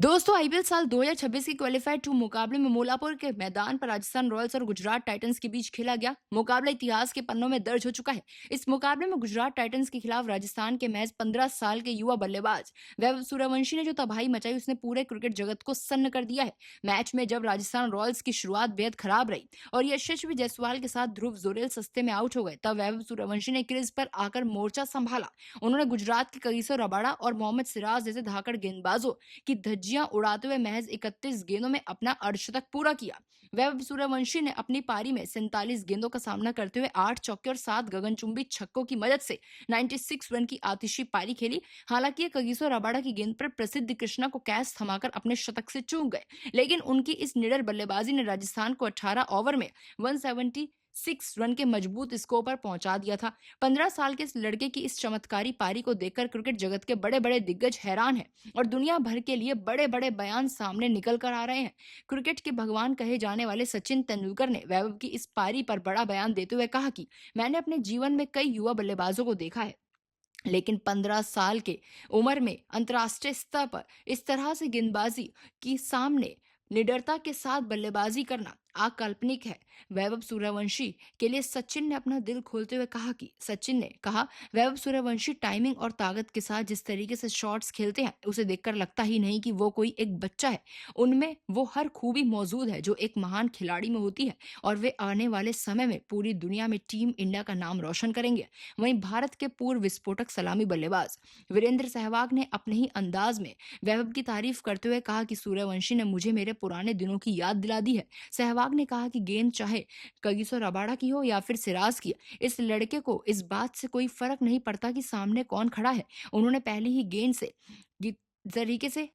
दोस्तों आईपीएल साल 2026 के क्वालीफायर 2 मुकाबले में मोलापुर के मैदान पर राजस्थान रॉयल्स और गुजरात टाइटंस के बीच खेला गया। मुकाबला इतिहास के पन्नों में दर्ज हो चुका है। इस मुकाबले में गुजरात टाइटंस के खिलाफ राजस्थान के मैच 15 साल के युवा बल्लेबाज वैभव सूर्यवंशी ने जो तबाही मचाई उसने पूरे क्रिकेट जगत को सन्न कर दिया है। मैच में जब राजस्थान रॉयल्स की शुरुआत बेहद खराब रही और यशस्वी जायसवाल के साथ ध्रुव जोरेल सस्ते में आउट हो गए, तब वैभव सूर्यवंशी ने क्रीज पर आकर मोर्चा संभाला। उन्होंने गुजरात के कगिसो रबाडा और मोहम्मद सिराज जैसे धाकड़ गेंदबाजों की धज्जियां उड़ाते हुए महज 31 गेंदों में अपना अर्धशतक पूरा किया। वैभव सूर्यवंशी ने अपनी पारी में 47 गेंदों का सामना करते हुए 8 चौके और 7 गगनचुंबी छक्कों की मदद से 96 रन की आतिशी पारी खेली। हालांकि ये कगिसो रबाडा की गेंद पर प्रसिद्ध कृष्णा को कैच थमाकर अपने शतक से चूक गए, लेकिन उनकी इस निडर बल्लेबाजी ने राजस्थान को 18 ओवर में 176 रन के मजबूत स्कोर पर पहुंचा दिया था। 15 साल के इस लड़के की इस चमत्कारी पारी को देखकर क्रिकेट जगत के बड़े बड़े दिग्गज हैरान हैं और दुनिया भर के लिए बड़े बड़े बयान सामने निकल कर आ रहे हैं। क्रिकेट के भगवान कहे जाने वाले सचिन तेंदुलकर ने वैभव की इस पारी पर बड़ा बयान देते हुए कहा कि मैंने अपने जीवन में कई युवा बल्लेबाजों को देखा है, लेकिन 15 साल के उम्र में अंतर्राष्ट्रीय स्तर पर इस तरह से गेंदबाजी की सामने निडरता के साथ बल्लेबाजी करना अकाल्पनिक है। वैभव सूर्यवंशी के लिए सचिन ने अपना दिल खोलते हुए कहा कि सचिन ने कहा, वैभव सूर्यवंशी टाइमिंग और ताकत के साथ जिस तरीके से शॉट्स खेलते हैं उसे देखकर लगता ही नहीं कि वो कोई एक बच्चा है। उनमें वो हर खूबी मौजूद है जो एक महान खिलाड़ी में होती है और वे आने वाले समय में पूरी दुनिया में टीम इंडिया का नाम रोशन करेंगे। वहीं भारत के पूर्व विस्फोटक सलामी बल्लेबाज वीरेंद्र सहवाग ने अपने ही अंदाज में वैभव की तारीफ करते हुए कहा कि सूर्यवंशी ने मुझे मेरे पुराने दिनों की याद दिला दी है। सहवाग ने कहा कि गेंद चाहे कगिसो रबाडा की हो या फिर सिराज की, इस लड़के को इस बात से कोई फर्क नहीं पड़ता कि सामने कौन खड़ा है। उन्होंने पहली ही गेंद से तरीके से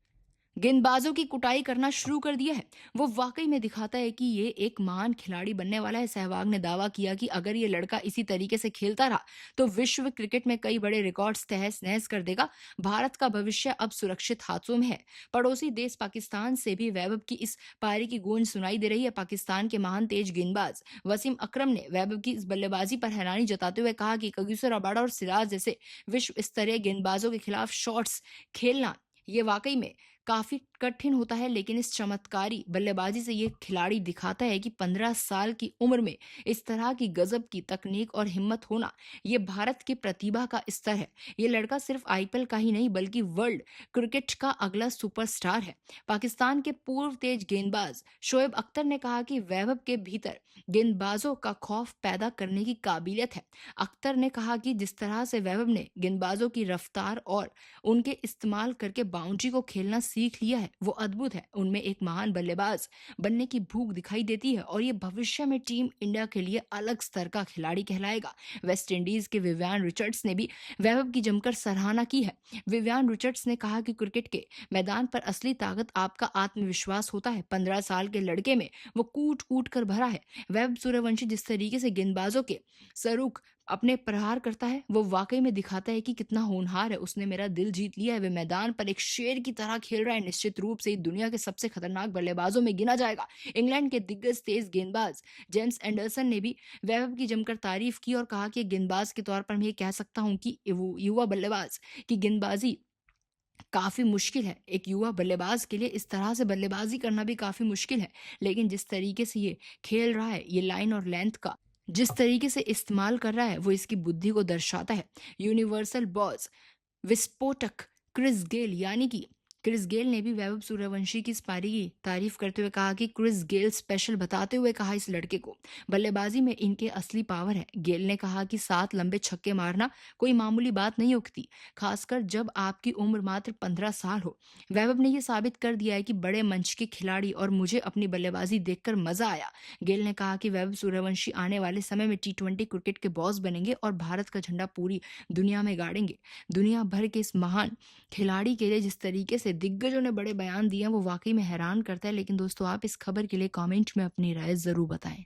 गेंदबाजों की कुटाई करना शुरू कर दिया है। वो वाकई में दिखाता है कि ये एक महान खिलाड़ी बनने वाला है। सहवाग ने दावा किया कि अगर ये लड़का इसी तरीके से खेलता रहा तो विश्व क्रिकेट में कई बड़े रिकॉर्ड्स तहस नहस कर देगा। भारत का भविष्य अब सुरक्षित हाथों में है। पड़ोसी देश पाकिस्तान से भी वैभव की इस पारी की गूंज सुनाई दे रही है। पाकिस्तान के महान तेज गेंदबाज वसीम अकरम ने वैभव की इस बल्लेबाजी पर हैरानी जताते हुए कहा कि कगिसो रबाडा और सिराज जैसे विश्व स्तरीय गेंदबाजों के खिलाफ शॉट्स खेलना ये वाकई में काफी कठिन होता है, लेकिन इस चमत्कारी बल्लेबाजी से ये खिलाड़ी दिखाता है कि 15 साल की उम्र में इस तरह की गजब की तकनीक और हिम्मत होना ये भारत की प्रतिभा का स्तर है। ये लड़का सिर्फ आईपीएल का ही नहीं बल्कि वर्ल्ड क्रिकेट का अगला सुपरस्टार है। पाकिस्तान के पूर्व तेज गेंदबाज शोएब अख्तर ने कहा कि वैभव के भीतर गेंदबाजों का खौफ पैदा करने की काबिलियत है। अख्तर ने कहा कि जिस तरह से वैभव ने गेंदबाजों की रफ्तार और उनके इस्तेमाल करके बाउंड्री को खेलना सीख लिया है वो अद्भुत है। उनमें एक महान बल्लेबाज बनने की भूख दिखाई देती है और ये भविष्य में टीम इंडिया के लिए अलग स्तर का खिलाड़ी कहलाएगा। वेस्ट इंडीज के विवियन रिचर्ड्स ने भी वैभव की जमकर सराहना की है। विवियन रिचर्ड्स ने कहा कि क्रिकेट के मैदान पर असली ताकत आपका आत्मविश्वास होता है। 15 साल के लड़के में वो कूट कूट कर भरा है। वैभव सूर्यवंशी जिस तरीके से गेंदबाजों के सरूख अपने प्रहार करता है वो वाकई में दिखाता है कि कितना होनहार है। उसने मेरा दिल जीत लिया है। वे मैदान पर एक शेर की तरह खेल रहा है। निश्चित रूप से दुनिया के सबसे खतरनाक बल्लेबाजों में गिना जाएगा। इंग्लैंड के दिग्गज तेज गेंदबाज जेम्स एंडरसन ने भी वैभव की जमकर तारीफ की और कहा कि गेंदबाज के तौर पर मैं ये कह सकता हूँ कि युवा बल्लेबाज की गेंदबाजी काफी मुश्किल है। एक युवा बल्लेबाज के लिए इस तरह से बल्लेबाजी करना भी काफी मुश्किल है, लेकिन जिस तरीके से ये खेल रहा है, ये लाइन और लेंथ का जिस तरीके से इस्तेमाल कर रहा है वो इसकी बुद्धि को दर्शाता है। यूनिवर्सल बॉस विस्फोटक क्रिस गेल यानी कि क्रिस गेल ने भी वैभव सूर्यवंशी की इस पारी की तारीफ करते हुए कहा कि क्रिस गेल स्पेशल बताते हुए कहा इस लड़के को बल्लेबाजी में इनके असली पावर है। गेल ने कहा कि 7 लंबे छक्के मारना कोई मामूली बात नहीं होती, खासकर जब आपकी उम्र मात्र 15 साल हो। वैभव ने यह साबित कर दिया है कि बड़े मंच के खिलाड़ी और मुझे अपनी बल्लेबाजी देखकर मजा आया। गेल ने कहा कि वैभव सूर्यवंशी आने वाले समय में T20 क्रिकेट के बॉस बनेंगे और भारत का झंडा पूरी दुनिया में गाड़ेंगे। दुनिया भर के इस महान खिलाड़ी के लिए जिस तरीके से दिग्गजों ने बड़े बयान दिए हैं वो वाकई में हैरान करता है। लेकिन दोस्तों आप इस खबर के लिए कमेंट में अपनी राय जरूर बताएं।